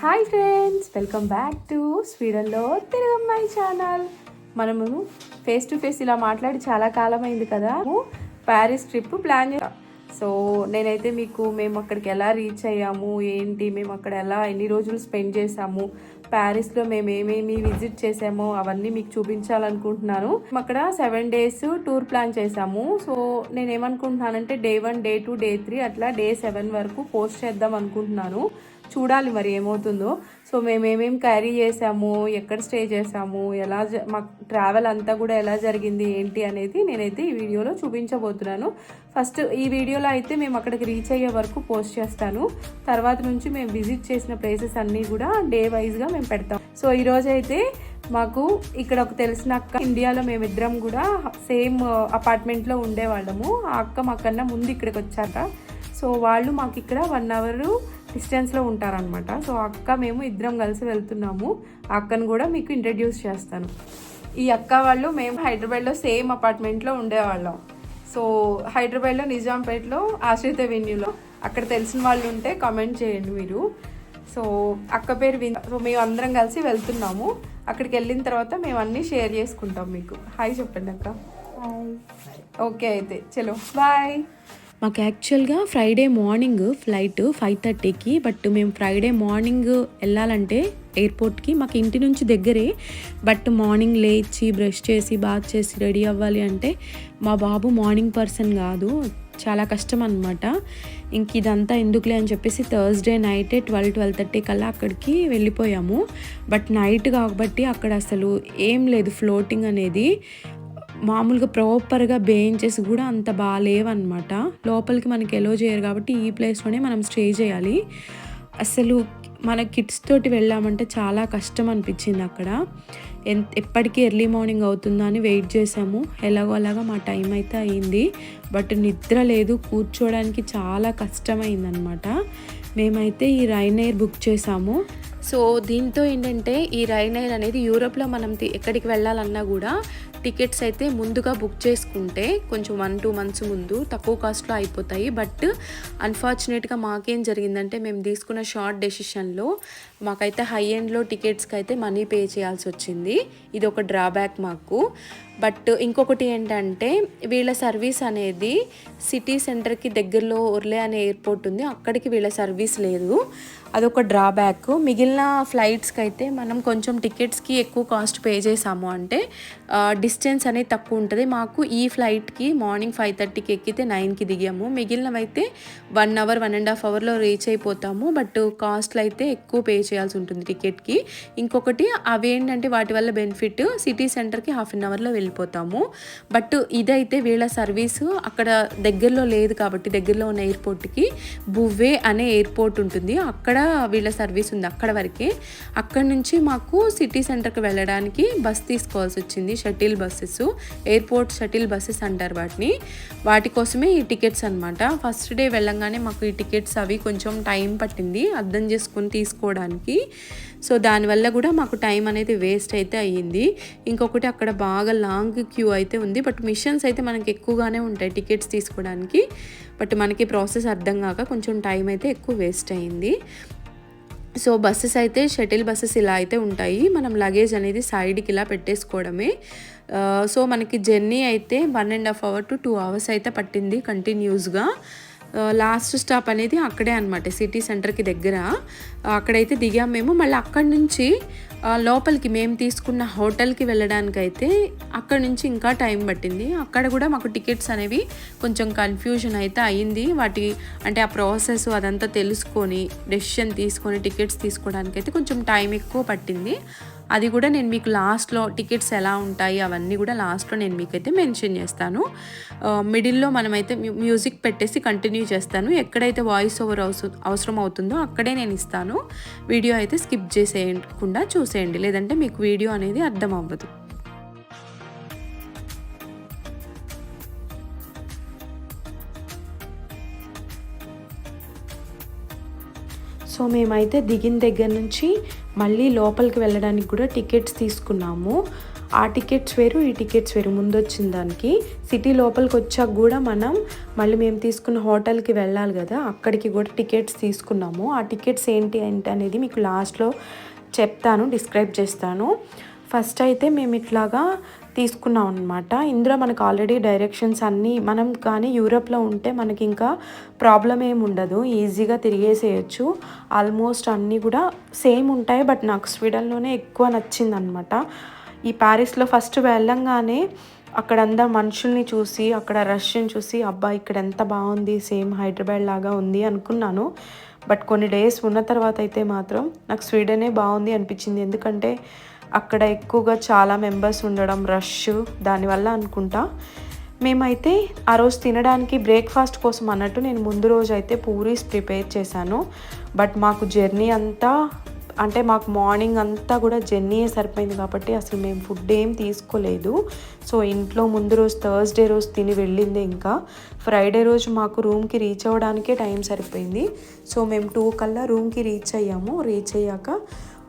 Hi friends, welcome back to స్వీడన్లో తెలుగమ్మాయి channel. మనము ఫేస్ టు ఫేస్ ఇలా మాట్లాడి చాలా కాలం అయింది కదా. ప్యారిస్ ట్రిప్ ప్లాన్ చేసాం. సో నేనైతే మేము అక్కడికి ఎలా రీచ్ అయ్యాము, ఏంటి, మేము అక్కడ ఎలా ఎన్ని రోజులు స్పెండ్ చేసాము, ప్యారిస్లో మేము ఏమేమి విజిట్ చేసామో అవన్నీ మీకు చూపించాలనుకుంటున్నాను. మేము అక్కడ 7 days టూర్ ప్లాన్ చేసాము. సో నేనేమనుకుంటున్నానంటే Day 1, Day 2, Day 3 అట్లా Day 7 వరకు పోస్ట్ చేద్దాం అనుకుంటున్నాను. చూడాలి మరి ఏమవుతుందో. సో మేమేమేమి క్యారీ చేసాము, ఎక్కడ స్టే చేసాము, మాకు ట్రావెల్ అంతా కూడా ఎలా జరిగింది ఏంటి అనేది నేనైతే ఈ వీడియోలో చూపించబోతున్నాను. ఫస్ట్ ఈ వీడియోలో అయితే మేము అక్కడికి రీచ్ అయ్యే వరకు పోస్ట్ చేస్తాను. తర్వాత నుంచి మేము విజిట్ చేసిన ప్లేసెస్ అన్నీ కూడా డే వైజ్గా మేము పెడతాం. సో ఈరోజు అయితే మాకు ఇక్కడ ఒక తెలిసిన అక్క, ఇండియాలో మేమిద్దరం కూడా సేమ్ అపార్ట్మెంట్లో ఉండేవాళ్ళము. ఆ అక్క మాకన్నా ముందు ఇక్కడికి వచ్చాక, సో వాళ్ళు మాకు ఇక్కడ 1 hour డిస్టెన్స్లో ఉంటారనమాట. సో అక్క మేము ఇద్దరం కలిసి వెళ్తున్నాము. ఆ అక్కను కూడా మీకు ఇంట్రడ్యూస్ చేస్తాను. ఈ అక్క వాళ్ళు మేము హైదరాబాద్లో సేమ్ అపార్ట్మెంట్లో ఉండేవాళ్ళం. సో హైదరాబాద్లో నిజాంపేటలో ఆశ్రిత వెన్యూలో, అక్కడ తెలిసిన వాళ్ళు ఉంటే కామెంట్ చేయండి మీరు. సో అక్క పేరు సో మేము అందరం కలిసి వెళ్తున్నాము. అక్కడికి వెళ్ళిన తర్వాత మేము అన్నీ షేర్ చేసుకుంటాం. మీకు హాయ్ చెప్పండి అక్క. ఓకే అయితే చలో బాయ్. మాకు యాక్చువల్గా ఫ్రైడే మార్నింగ్ ఫ్లైట్ 5:30కి. బట్ మేము ఫ్రైడే మార్నింగ్ వెళ్ళాలంటే ఎయిర్పోర్ట్కి మాకు ఇంటి నుంచి దగ్గరే. బట్ మార్నింగ్ లేచి బ్రష్ చేసి బాత్ చేసి రెడీ అవ్వాలి అంటే మా బాబు మార్నింగ్ పర్సన్ కాదు, చాలా కష్టం అనమాట. ఇంక ఇదంతా ఎందుకులే అని చెప్పేసి థర్స్డే నైటే 12-12:30 కల్లా అక్కడికి వెళ్ళిపోయాము. బట్ నైట్ కాబట్టి అక్కడ అసలు ఏం లేదు, ఫ్లోటింగ్ అనేది మామూలుగా ప్రాపర్గా బెంచెస్ కూడా అంత బాగాలేవన్నమాట. లోపలికి మనకి ఎలో చేయరు కాబట్టి ఈ ప్లేస్లోనే మనం స్టే చేయాలి. అసలు మన కిడ్స్ తోటి వెళ్ళామంటే చాలా కష్టం అనిపించింది అక్కడ. ఎప్పటికీ ఎర్లీ మార్నింగ్ అవుతుందా అని వెయిట్ చేసాము. ఎలాగో అలాగా మా టైం అయితే అయింది. బట్ నిద్ర లేదు, కూర్చోవడానికి చాలా కష్టమైందనమాట. మేమైతే ఈ రైనైర్ బుక్ చేసాము. సో దీంతో ఏంటంటే ఈ రైనైర్ అనేది యూరోప్లో మనం ఎక్కడికి వెళ్ళాలన్నా కూడా టికెట్స్ అయితే ముందుగా బుక్ చేసుకుంటే కొంచెం 1-2 months ముందు తక్కువ కాస్ట్లో అయిపోతాయి. బట్ అన్ఫార్చునేట్గా మాకేం జరిగిందంటే మేము తీసుకున్న షార్ట్ డెసిషన్లో మాకైతే హై ఎండ్లో టికెట్స్కి అయితే మనీ పే చేయాల్సి వచ్చింది. ఇది ఒక డ్రాబ్యాక్ మాకు. బట్ ఇంకొకటి ఏంటంటే వీళ్ళ సర్వీస్ అనేది సిటీ సెంటర్కి దగ్గరలో ఒర్లే అనే ఎయిర్పోర్ట్ ఉంది, అక్కడికి వీళ్ళ సర్వీస్ లేదు. అదొక డ్రాబ్యాక్. మిగిలిన ఫ్లైట్స్కి అయితే మనం కొంచెం టికెట్స్కి ఎక్కువ కాస్ట్ పే చేసాము అంటే డిస్టెన్స్ అనేది తక్కువ ఉంటుంది. మాకు ఈ ఫ్లైట్కి మార్నింగ్ 5:30కి ఎక్కితే 9కి దిగాము. మిగిలినవైతే 1 hour 1.5 hourలో రీచ్ అయిపోతాము. బట్ కాస్ట్లు అయితే ఎక్కువ పే చేయాల్సి ఉంటుంది టికెట్కి. ఇంకొకటి అవి ఏంటంటే వాటి వల్ల బెనిఫిట్ సిటీ సెంటర్కి 1/2 hourలో వెళ్ళిపోతాము. బట్ ఇదైతే వీళ్ళ సర్వీసు అక్కడ దగ్గరలో లేదు కాబట్టి దగ్గరలో ఉన్న ఎయిర్పోర్ట్కి బువ్వే అనే ఎయిర్పోర్ట్ ఉంటుంది, అక్కడ వీళ్ళ సర్వీస్ ఉంది అక్కడ వరకే. అక్కడ నుంచి మాకు సిటీ సెంటర్కి వెళ్ళడానికి బస్ తీసుకోవాల్సి వచ్చింది. Shuttle buses, airport shuttle buses అంటారు వాటిని. వాటి కోసమే ఈ టికెట్స్ అనమాట. ఫస్ట్ డే వెళ్ళంగానే మాకు ఈ టికెట్స్ అవి కొంచెం టైం పట్టింది అర్థం చేసుకుని తీసుకోవడానికి. సో దానివల్ల కూడా మాకు టైం అనేది వేస్ట్ అయితే అయ్యింది. ఇంకొకటి అక్కడ బాగా లాంగ్ క్యూ అయితే ఉంది. బట్ మిషన్స్ అయితే మనకి ఎక్కువగానే ఉంటాయి టికెట్స్ తీసుకోవడానికి. బట్ మనకి ప్రాసెస్ అర్థం కాక కొంచెం టైం అయితే ఎక్కువ వేస్ట్ అయ్యింది. సో బస్సెస్ అయితే షటిల్ బస్సెస్ ఇలా అయితే ఉంటాయి. మనం లగేజ్ అనేది సైడ్కి ఇలా పెట్టేసుకోవడమే. సో మనకి జర్నీ అయితే 1.5 hour to 2 hours అయితే పట్టింది కంటిన్యూస్గా. లాస్ట్ స్టాప్ అనేది అక్కడే అనమాట, సిటీ సెంటర్కి దగ్గర. అక్కడైతే దిగాం మేము. మళ్ళీ అక్కడి నుంచి లోపలికి మేము తీసుకున్న హోటల్కి వెళ్ళడానికైతే అక్కడ నుంచి ఇంకా టైం పట్టింది. అక్కడ కూడా మాకు టికెట్స్ అనేవి కొంచెం కన్ఫ్యూజన్ అయితే అయ్యింది. వాటి అంటే ఆ ప్రాసెస్ అదంతా తెలుసుకొని డెసిషన్ తీసుకొని టికెట్స్ తీసుకోవడానికి అయితే కొంచెం టైం ఎక్కువ పట్టింది. అది కూడా నేను మీకు లాస్ట్లో టికెట్స్ ఎలా ఉంటాయి అవన్నీ కూడా లాస్ట్లో నేను మీకైతే మెన్షన్ చేస్తాను. మిడిల్లో మనమైతే మ్యూజిక్ పెట్టేసి కంటిన్యూ చేస్తాను. ఎక్కడైతే వాయిస్ ఓవర్ అవసరం అవుతుందో అక్కడే నేను ఇస్తాను. వీడియో అయితే స్కిప్ చేసేయకుండా చూసేయండి, లేదంటే మీకు వీడియో అనేది అర్థం అవ్వదు. సో మేమైతే దిగిన దగ్గర నుంచి మళ్ళీ లోపలికి వెళ్ళడానికి కూడా టికెట్స్ తీసుకున్నాము. ఆ టికెట్స్ వేరు, ఈ టికెట్స్ వేరు. ముందు వచ్చిన దానికి సిటీ లోపలికి వచ్చాక కూడా మనం మళ్ళీ మేము తీసుకున్న హోటల్కి వెళ్ళాలి కదా, అక్కడికి కూడా టికెట్స్ తీసుకున్నాము. ఆ టికెట్స్ ఏంటి అనేది మీకు లాస్ట్లో చెప్తాను, డిస్క్రైబ్ చేస్తాను. ఫస్ట్ అయితే మేము ఇట్లాగా తీసుకున్నాం అనమాట. ఇందులో మనకు ఆల్రెడీ డైరెక్షన్స్ అన్నీ, మనం కానీ యూరోప్లో ఉంటే మనకి ఇంకా ప్రాబ్లం ఏమి ఉండదు, ఈజీగా తిరిగేసేయచ్చు. ఆల్మోస్ట్ అన్నీ కూడా సేమ్ ఉంటాయి. బట్ నాకు స్వీడన్లోనే ఎక్కువ నచ్చింది అనమాట. ఈ ప్యారిస్లో ఫస్ట్ వెళ్ళంగానే అక్కడ అందరు మనుషుల్ని చూసి, అక్కడ రష్ని చూసి, అబ్బా ఇక్కడ ఎంత బాగుంది, సేమ్ హైదరాబాద్ లాగా ఉంది అనుకున్నాను. బట్ కొన్ని డేస్ ఉన్న తర్వాత అయితే మాత్రం నాకు స్వీడనే బాగుంది అనిపించింది. ఎందుకంటే అక్కడ ఎక్కువగా చాలా మెంబర్స్ ఉండడం, రష్, దానివల్ల అనుకుంటా. మేమైతే ఆ రోజు తినడానికి బ్రేక్ఫాస్ట్ కోసం అన్నట్టు నేను ముందు రోజు అయితే పూరీస్ ప్రిపేర్ చేశాను. బట్ మాకు జర్నీ అంతా, అంటే మాకు మార్నింగ్ అంతా కూడా జర్నీయే సరిపోయింది కాబట్టి అసలు మేము ఫుడ్ ఏం తీసుకోలేదు. సో ఇంట్లో ముందు రోజు థర్స్డే రోజు తిని వెళ్ళిందే. ఇంకా ఫ్రైడే రోజు మాకు రూమ్కి రీచ్ అవ్వడానికే టైం సరిపోయింది. సో మేము 2 కల్లా రూమ్కి రీచ్ అయ్యాము. రీచ్ అయ్యాక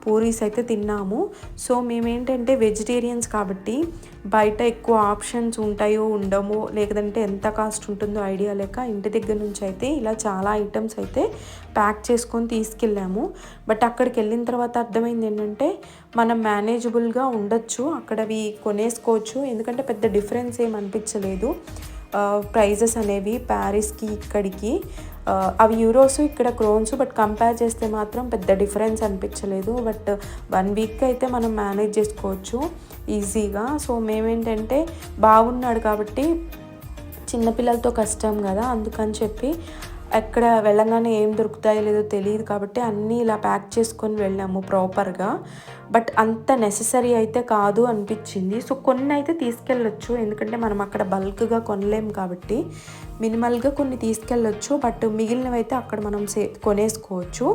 పూరీస్ అయితే తిన్నాము. సో మేమేంటంటే వెజిటేరియన్స్ కాబట్టి బయట ఎక్కువ ఆప్షన్స్ ఉంటాయో ఉండమో, లేదంటే ఎంత కాస్ట్ ఉంటుందో ఐడియా లేక ఇంటి దగ్గర నుంచి అయితే ఇలా చాలా ఐటమ్స్ అయితే ప్యాక్ చేసుకొని తీసుకెళ్ళాము. బట్ అక్కడికి వెళ్ళిన తర్వాత అర్థమైంది ఏంటంటే మనం మేనేజబుల్గా ఉండొచ్చు, అక్కడవి కొనేసుకోవచ్చు. ఎందుకంటే పెద్ద డిఫరెన్స్ ఏం అనిపించలేదు ప్రైజెస్ అనేవి ప్యారిస్కి ఇక్కడికి. అవి యూరోస్, ఇక్కడ క్రోన్స్. బట్ కంపేర్ చేస్తే మాత్రం పెద్ద డిఫరెన్స్ అనిపించలేదు. బట్ 1 వీక్ అయితే మనం మేనేజ్ చేసుకోవచ్చు ఈజీగా. సో మేమేంటంటే బాగున్నాడు కాబట్టి చిన్నపిల్లలతో కష్టం కదా, అందుకని చెప్పి ఎక్కడ వెళ్ళగానే ఏం దొరుకుతాయో లేదో తెలియదు కాబట్టి అన్నీ ఇలా ప్యాక్ చేసుకొని వెళ్ళాము ప్రాపర్గా. బట్ అంత నెససరీ అయితే కాదు అనిపించింది. సో కొన్ని అయితే తీసుకెళ్ళొచ్చు, ఎందుకంటే మనం అక్కడ బల్క్గా కొనలేము కాబట్టి మినిమల్గా కొన్ని తీసుకెళ్ళొచ్చు. బట్ మిగిలినవి అయితే అక్కడ మనం కొనేసుకోవచ్చు.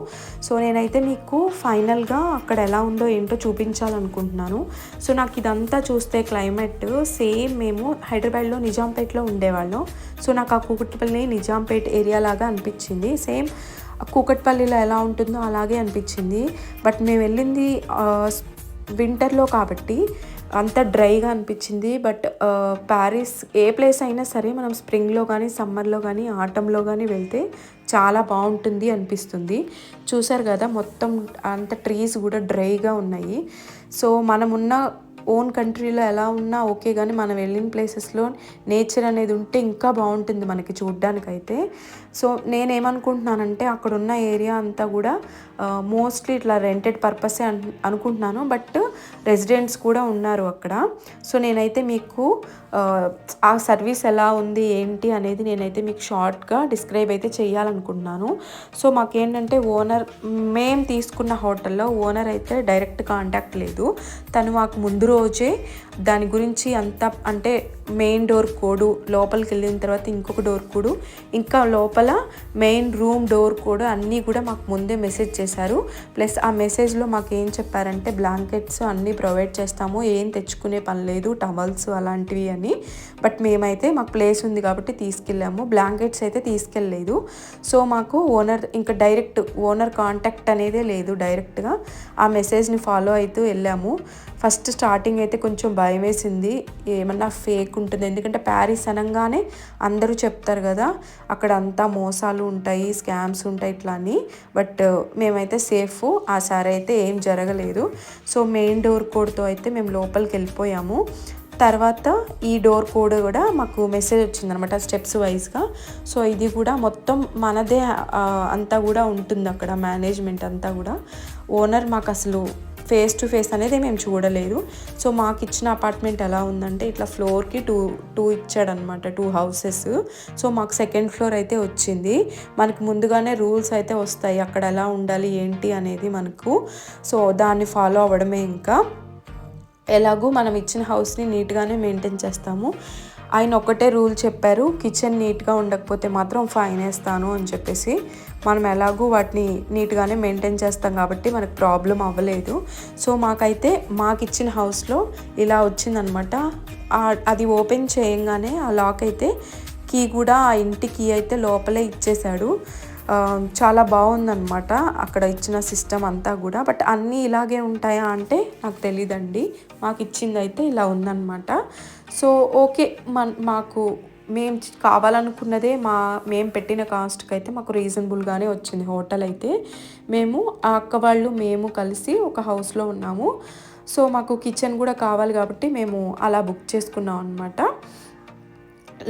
సో నేనైతే మీకు ఫైనల్గా అక్కడ ఎలా ఉందో ఏంటో చూపించాలనుకుంటున్నాను. సో నాకు ఇదంతా చూస్తే క్లైమేట్ సేమ్ మేము హైదరాబాద్లో నిజాంపేట్లో ఉండేవాళ్ళం. సో నాకు ఆ కూకట్పల్లి నిజాంపేట్ ఏరియా లాగా అనిపించింది. సేమ్ కూకట్పల్లిలో ఎలా ఉంటుందో అలాగే అనిపించింది. బట్ మేము వెళ్ళింది వింటర్లో కాబట్టి అంత డ్రైగా అనిపించింది. బట్ ప్యారిస్ ఏ ప్లేస్ అయినా సరే మనం స్ప్రింగ్లో కానీ, సమ్మర్లో కానీ, ఆటంలో కానీ వెళ్తే చాలా బాగుంటుంది అనిపిస్తుంది. చూసారు కదా మొత్తం అంత ట్రీస్ కూడా డ్రైగా ఉన్నాయి. సో మనమున్న ఓన్ కంట్రీలో ఎలా ఉన్నా ఓకే, కానీ మనం వెళ్ళిన ప్లేసెస్లో నేచర్ అనేది ఉంటే ఇంకా బాగుంటుంది మనకి చూడ్డానికైతే. సో నేనేమనుకుంటున్నానంటే అక్కడ ఉన్న ఏరియా అంతా కూడా మోస్ట్లీ ఇట్లా రెంటెడ్ పర్పసే అనుకుంటున్నాను. బట్ రెసిడెంట్స్ కూడా ఉన్నారు అక్కడ. సో నేనైతే మీకు ఆ సర్వీస్ ఎలా ఉంది ఏంటి అనేది నేనైతే మీకు షార్ట్గా డిస్క్రైబ్ అయితే చేయాలనుకుంటున్నాను. సో మాకేంటంటే ఓనర్, మేము తీసుకున్న హోటల్లో ఓనర్ అయితే డైరెక్ట్ కాంటాక్ట్ లేదు. తను మాకు ముందు రోజే దాని గురించి అంతా, అంటే మెయిన్ డోర్ కోడ్, లోపలికి వెళ్ళిన తర్వాత ఇంకొక డోర్ కోడ్, ఇంకా లోపల మెయిన్ రూమ్ డోర్ కోడ్ అన్నీ కూడా మాకు ముందే మెసేజ్ చేశారు. ప్లస్ ఆ మెసేజ్లో మాకు ఏం చెప్పారంటే బ్లాంకెట్స్ అన్నీ ప్రొవైడ్ చేస్తాము, ఏం తెచ్చుకునే పని లేదు, టవల్స్ అలాంటివి అని. బట్ మేమైతే మాకు ప్లేస్ ఉంది కాబట్టి తీసుకెళ్ళాము, బ్లాంకెట్స్ అయితే తీసుకెళ్ళలేదు. సో మాకు ఓనర్ ఇంకా డైరెక్ట్ ఓనర్ కాంటాక్ట్ అనేదే లేదు. డైరెక్ట్గా ఆ మెసేజ్ని ఫాలో అవుతూ వెళ్ళాము. ఫస్ట్ స్టార్టింగ్ అయితే కొంచెం భయం వేసింది, ఏమన్నా ఫేక్ ఉంటుంది, ఎందుకంటే ప్యారిస్ అనగానే అందరూ చెప్తారు కదా అక్కడ అంతా మోసాలు ఉంటాయి, స్కామ్స్ ఉంటాయి ఇట్లా అని. బట్ మేమైతే సేఫ్, ఆ సారి అయితే ఏం జరగలేదు. సో మెయిన్ డోర్ కోడ్తో అయితే మేము లోపలికి వెళ్ళిపోయాము. తర్వాత ఈ డోర్ కోడ్ కూడా మాకు మెసేజ్ వచ్చిందనమాట స్టెప్స్ వైజ్గా. సో ఇది కూడా మొత్తం మనదే అంతా కూడా ఉంటుంది అక్కడ, మేనేజ్మెంట్ అంతా కూడా. ఓనర్ మాకు అసలు ఫేస్ టు ఫేస్ అనేది మేము చూడలేదు. సో మాకు ఇచ్చిన అపార్ట్మెంట్ ఎలా ఉందంటే ఇట్లా ఫ్లోర్కి టూ ఇచ్చాడనమాట, 2 హౌసెస్. సో మాకు సెకండ్ ఫ్లోర్ అయితే వచ్చింది. మనకు ముందుగానే రూల్స్ అయితే వస్తాయి అక్కడ ఎలా ఉండాలి ఏంటి అనేది మనకు. సో దాన్ని ఫాలో అవ్వడమే. ఇంకా ఎలాగూ మనం ఇచ్చిన హౌస్ని నీట్గానే మెయింటైన్ చేస్తాము. ఆయన ఒకటే రూల్ చెప్పారు, కిచెన్ నీట్గా ఉండకపోతే మాత్రం ఫైన్ వేస్తాను అని చెప్పేసి. మనం ఎలాగూ వాటిని నీట్గానే మెయింటైన్ చేస్తాం కాబట్టి మనకు ప్రాబ్లం అవ్వలేదు. సో మాకైతే మాకు ఇచ్చిన హౌస్లో ఇలా వచ్చిందనమాట. అది ఓపెన్ చేయంగానే ఆ లాక్ అయితే కీ కూడా, ఆ ఇంటి కీ అయితే లోపలే ఇచ్చేశాడు. చాలా బాగుందన్నమాట అక్కడ ఇచ్చిన సిస్టమ్ అంతా కూడా. బట్ అన్నీ ఇలాగే ఉంటాయా అంటే నాకు తెలియదండి, మాకు ఇచ్చింది అయితే ఇలా ఉందన్నమాట. సో ఓకే, మాకు మేము కావాలనుకున్నదే మేము పెట్టిన కాస్ట్కి అయితే మాకు రీజనబుల్గానే వచ్చింది హోటల్ అయితే. మేము ఆ అక్క వాళ్ళు మేము కలిసి ఒక హౌస్లో ఉన్నాము. సో మాకు కిచెన్ కూడా కావాలి కాబట్టి మేము అలా బుక్ చేసుకున్నాం అనమాట.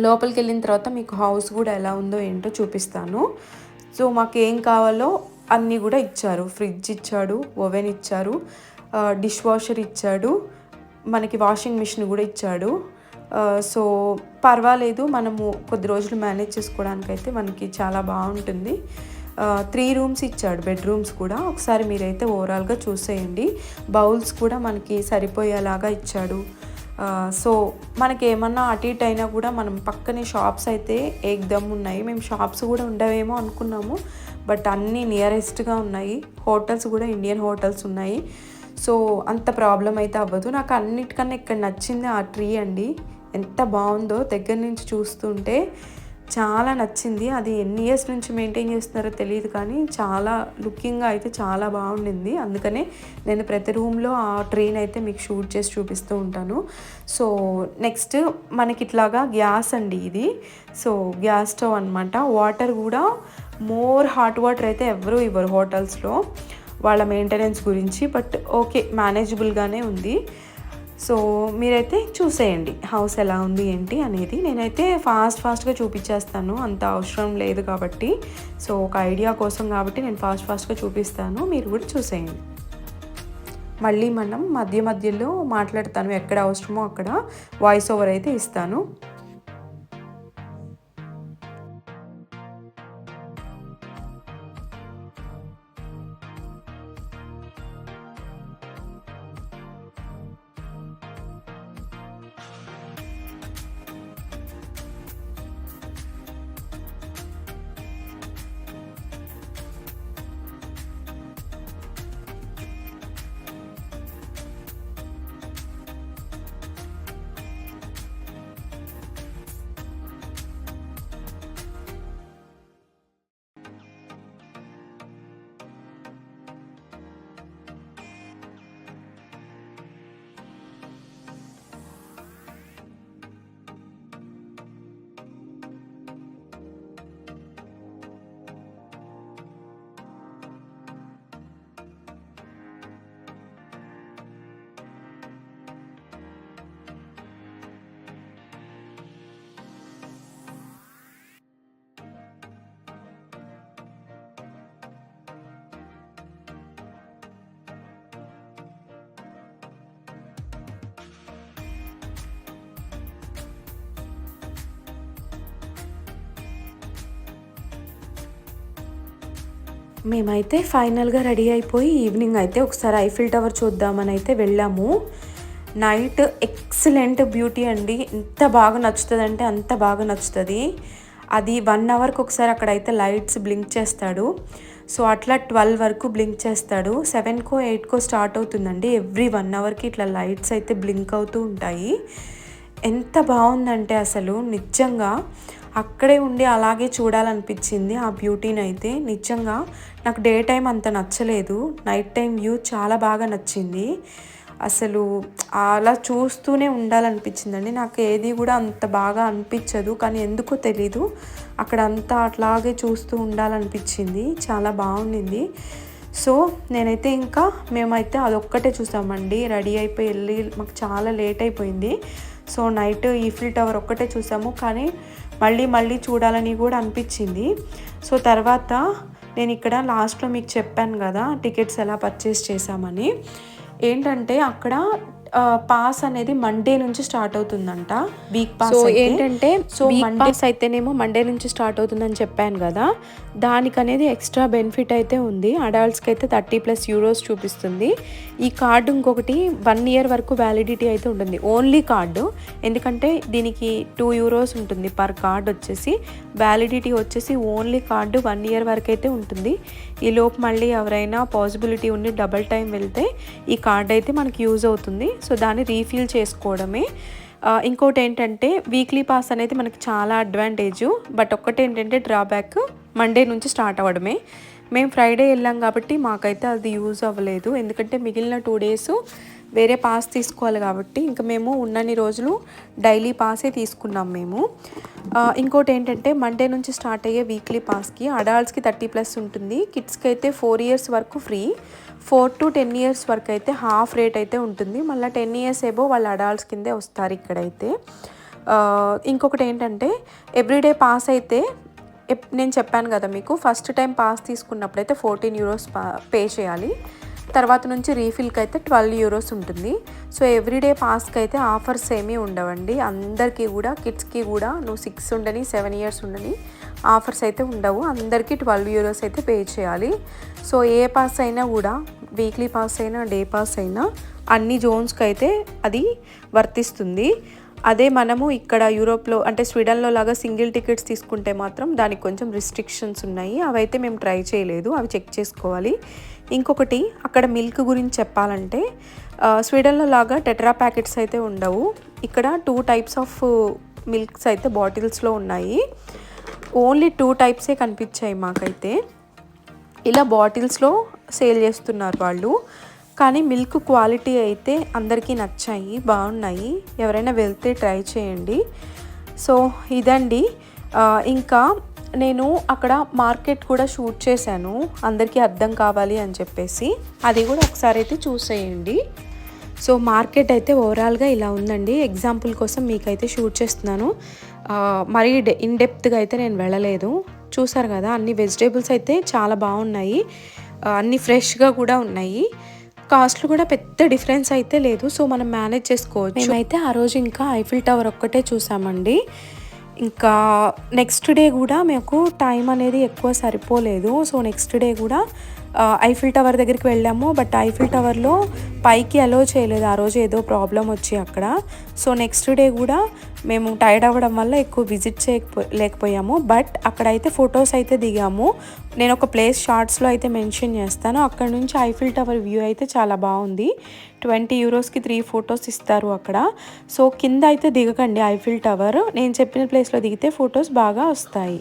లోపలికి వెళ్ళిన తర్వాత మీకు హౌస్ కూడా ఎలా ఉందో ఏంటో చూపిస్తాను. సో మాకు ఏం కావాలో అన్నీ కూడా ఇచ్చారు. ఫ్రిడ్జ్ ఇచ్చాడు, ఓవెన్ ఇచ్చారు, డిష్ వాషర్ ఇచ్చాడు, మనకి వాషింగ్ మిషన్ కూడా ఇచ్చాడు. సో పర్వాలేదు, మనము కొద్ది రోజులు మేనేజ్ చేసుకోవడానికైతే మనకి చాలా బాగుంటుంది. 3 రూమ్స్ ఇచ్చాడు, బెడ్రూమ్స్ కూడా. ఒకసారి మీరైతే ఓవరాల్గా చూసేయండి. బౌల్స్ కూడా మనకి సరిపోయేలాగా ఇచ్చాడు. సో మనకి ఏమన్నా అటు ఇటు అయినా కూడా మనం పక్కనే షాప్స్ అయితే ఏకదమ్ ఉన్నాయి. మేము షాప్స్ కూడా ఉండవేమో అనుకున్నాము, బట్ అన్నీ నియరెస్ట్గా ఉన్నాయి. హోటల్స్ కూడా ఇండియన్ హోటల్స్ ఉన్నాయి. సో అంత ప్రాబ్లం అయితే అవ్వదు. నాకు అన్నిటికన్నా ఇక్కడ నచ్చింది ఆ ట్రీ అండి. ఎంత బాగుందో దగ్గర నుంచి చూస్తుంటే చాలా నచ్చింది. అది ఎన్ని ఇయర్స్ నుంచి మెయింటైన్ చేస్తున్నారో తెలియదు, కానీ చాలా లుకింగ్గా అయితే చాలా బాగుండింది. అందుకనే నేను ప్రతి రూమ్లో ఆ ట్రీని అయితే మీకు షూట్ చేసి చూపిస్తూ ఉంటాను. సో నెక్స్ట్ మనకి ఇట్లాగా గ్యాస్ అండి ఇది. సో గ్యాస్ స్టవ్ అనమాట. వాటర్ కూడా హాట్ వాటర్ అయితే ఎవరు ఇవ్వరు హోటల్స్లో వాళ్ళ మెయింటెనెన్స్ గురించి. బట్ ఓకే, మేనేజబుల్గానే ఉంది. సో మీరైతే చూసేయండి హౌస్ ఎలా ఉంది ఏంటి అనేది. నేనైతే ఫాస్ట్గా చూపించేస్తాను, అంత అవసరం లేదు కాబట్టి. సో ఒక ఐడియా కోసం కాబట్టి నేను ఫాస్ట్గా చూపిస్తాను, మీరు కూడా చూసేయండి. మళ్ళీ మనం మధ్యలో మాట్లాడతాను, ఎక్కడ అవసరమో అక్కడ వాయిస్ ఓవర్ అయితే ఇస్తాను. మేమైతే ఫైనల్గా రెడీ అయిపోయి ఈవినింగ్ అయితే ఒకసారి ఐఫిల్ టవర్ చూద్దామని అయితే వెళ్ళాము. నైట్ ఎక్సలెంట్ బ్యూటీ అండి, ఎంత బాగా నచ్చుతుంది అంటే అంత బాగా నచ్చుతుంది. అది 1 అవర్కి ఒకసారి అక్కడైతే లైట్స్ బ్లింక్ చేస్తాడు. సో అట్లా 12 వరకు బ్లింక్ చేస్తాడు. 7కో 8కో స్టార్ట్ అవుతుందండి. ఎవ్రీ 1 అవర్కి ఇట్లా లైట్స్ అయితే బ్లింక్ అవుతూ ఉంటాయి. ఎంత బాగుందంటే అసలు నిజంగా అక్కడే ఉండి అలాగే చూడాలనిపించింది ఆ బ్యూటీని అయితే. నిజంగా నాకు డే టైం అంత నచ్చలేదు, నైట్ టైం వ్యూ చాలా బాగా నచ్చింది. అసలు అలా చూస్తూనే ఉండాలనిపించిందండి. నాకు ఏది కూడా అంత బాగా అనిపించదు, కానీ ఎందుకో తెలీదు అక్కడ అంతా అట్లాగే చూస్తూ ఉండాలనిపించింది. చాలా బాగుండింది. సో నేనైతే ఇంకా మేమైతే అదొక్కటే చూసామండి. రెడీ అయిపోయి వెళ్ళి మాకు చాలా లేట్ అయిపోయింది. సో నైట్ ఈఫిల్ టవర్ ఒక్కటే చూసాము, కానీ మళ్ళీ చూడాలని కూడా అనిపించింది. సో తర్వాత నేను ఇక్కడ లాస్ట్లో మీకు చెప్పాను కదా టికెట్స్ ఎలా పర్చేస్ చేశామని. ఏంటంటే అక్కడ పాస్ అనేది మండే నుంచి స్టార్ట్ అవుతుందంట, వీక్ పాస్. సో ఏంటంటే పాస్ అయితేనేమో మండే నుంచి స్టార్ట్ అవుతుందని చెప్పాను కదా, దానికనేది ఎక్స్ట్రా బెనిఫిట్ అయితే ఉంది. అడల్ట్స్కి అయితే 30+ యూరోస్ చూపిస్తుంది. ఈ కార్డు ఇంకొకటి 1 ఇయర్ వరకు వ్యాలిడిటీ అయితే ఉంటుంది, ఓన్లీ కార్డు. ఎందుకంటే దీనికి 2 యూరోస్ ఉంటుంది పర్ కార్డ్ వచ్చేసి. వ్యాలిడిటీ వచ్చేసి ఓన్లీ కార్డు 1 ఇయర్ వరకు అయితే ఉంటుంది. ఈ లోపు మళ్ళీ ఎవరైనా పాసిబిలిటీ ఉండి డబల్ టైం వెళ్తే ఈ కార్డ్ అయితే మనకి యూజ్ అవుతుంది. సో దాన్ని రీఫిల్ చేసుకోవడమే. ఇంకోటి ఏంటంటే వీక్లీ పాస్ అనేది మనకి చాలా అడ్వాంటేజు. బట్ ఒక్కటి ఏంటంటే డ్రాబ్యాక్, మండే నుంచి స్టార్ట్ అవ్వడమే. మేము ఫ్రైడే వెళ్ళాం కాబట్టి మాకైతే అది యూజ్ అవ్వలేదు, ఎందుకంటే మిగిలిన 2 డేస్ వేరే పాస్ తీసుకోవాలి కాబట్టి ఇంకా మేము ఉన్నన్ని రోజులు డైలీ పాసే తీసుకున్నాం మేము. ఇంకోటి ఏంటంటే మండే నుంచి స్టార్ట్ అయ్యే వీక్లీ పాస్కి అడల్ట్స్కి 30+ ఉంటుంది, కిడ్స్కి అయితే 4 ఇయర్స్ వరకు ఫ్రీ, 4 to 10 ఇయర్స్ వరకు అయితే హాఫ్ రేట్ అయితే ఉంటుంది. మళ్ళీ 10 ఇయర్స్ ఏబో వాళ్ళు అడల్ట్స్ కిందే వస్తారు ఇక్కడైతే. ఇంకొకటి ఏంటంటే ఎవ్రీడే పాస్ అయితే నేను చెప్పాను కదా మీకు, ఫస్ట్ టైం పాస్ తీసుకున్నప్పుడైతే 14 euros పే చేయాలి, తర్వాత నుంచి రీఫిల్కి అయితే 12 euros ఉంటుంది. సో ఎవ్రీడే పాస్కి అయితే ఆఫర్స్ ఏమీ ఉండవండి, అందరికీ కూడా, కిడ్స్కి కూడా నువ్వు 6 ఉండని 7 ఇయర్స్ ఉండని ఆఫర్స్ అయితే ఉండవు, అందరికీ 12 euros అయితే పే చేయాలి. సో ఏ పాస్ అయినా కూడా, వీక్లీ పాస్ అయినా డే పాస్ అయినా అన్ని జోన్స్కి అయితే అది వర్తిస్తుంది. అదే మనము ఇక్కడ యూరోప్లో అంటే స్వీడన్లో లాగా సింగిల్ టికెట్స్ తీసుకుంటే మాత్రం దానికి కొంచెం రిస్ట్రిక్షన్స్ ఉన్నాయి, అవైతే మేము ట్రై చేయలేదు, అవి చెక్ చేసుకోవాలి. ఇంకొకటి అక్కడ మిల్క్ గురించి చెప్పాలంటే స్వీడన్లో లాగా టెట్రా ప్యాకెట్స్ అయితే ఉండవు, ఇక్కడ 2 types ఆఫ్ మిల్క్స్ అయితే బాటిల్స్లో ఉన్నాయి, ఓన్లీ 2 typesే కనిపించాయి మాకైతే. ఇలా బాటిల్స్లో సేల్ చేస్తున్నారు వాళ్ళు, కానీ మిల్క్ క్వాలిటీ అయితే అందరికీ నచ్చాయి, బాగున్నాయి, ఎవరైనా వెళ్తే ట్రై చేయండి. సో ఇదండి. ఇంకా నేను అక్కడ మార్కెట్ కూడా షూట్ చేశాను, అందరికీ అర్థం కావాలి అని చెప్పేసి, అది కూడా ఒకసారి అయితే చూసేయండి. సో మార్కెట్ అయితే ఓవరాల్గా ఇలా ఉందండి, ఎగ్జాంపుల్ కోసం మీకైతే షూట్ చేస్తున్నాను, మరీ ఇన్డెప్త్గా అయితే నేను వెళ్ళలేదు. చూసారు కదా, అన్ని వెజిటేబుల్స్ అయితే చాలా బాగున్నాయి, అన్ని ఫ్రెష్గా కూడా ఉన్నాయి, కాస్ట్లు కూడా పెద్ద డిఫరెన్స్ అయితే లేదు, సో మనం మేనేజ్ చేసుకోవచ్చు. మేమైతే ఆ రోజు ఇంకా ఐఫిల్ టవర్ ఒక్కటే చూసామండి. ఇంకా నెక్స్ట్ డే కూడా మాకు టైం అనేది ఎక్కువ సరిపోలేదు, సో నెక్స్ట్ డే కూడా ఐఫిల్ టవర్ దగ్గరికి వెళ్ళాము, బట్ ఐఫిల్ టవర్లో పైకి అలో చేయలేదు ఆ రోజు, ఏదో ప్రాబ్లం వచ్చి అక్కడ. సో నెక్స్ట్ డే కూడా మేము టైర్డ్ అవ్వడం వల్ల ఎక్కువ విజిట్ లేకపోయాము, బట్ అక్కడైతే ఫొటోస్ అయితే దిగాము. నేను ఒక ప్లేస్ షార్ట్స్లో అయితే మెన్షన్ చేస్తాను, అక్కడ నుంచి ఐఫిల్ టవర్ వ్యూ అయితే చాలా బాగుంది, 20 euros-కి 3 ఫొటోస్ ఇస్తారు అక్కడ. సో కింద అయితే దిగకండి ఐఫిల్ టవర్, నేను చెప్పిన ప్లేస్లో దిగితే ఫొటోస్ బాగా వస్తాయి.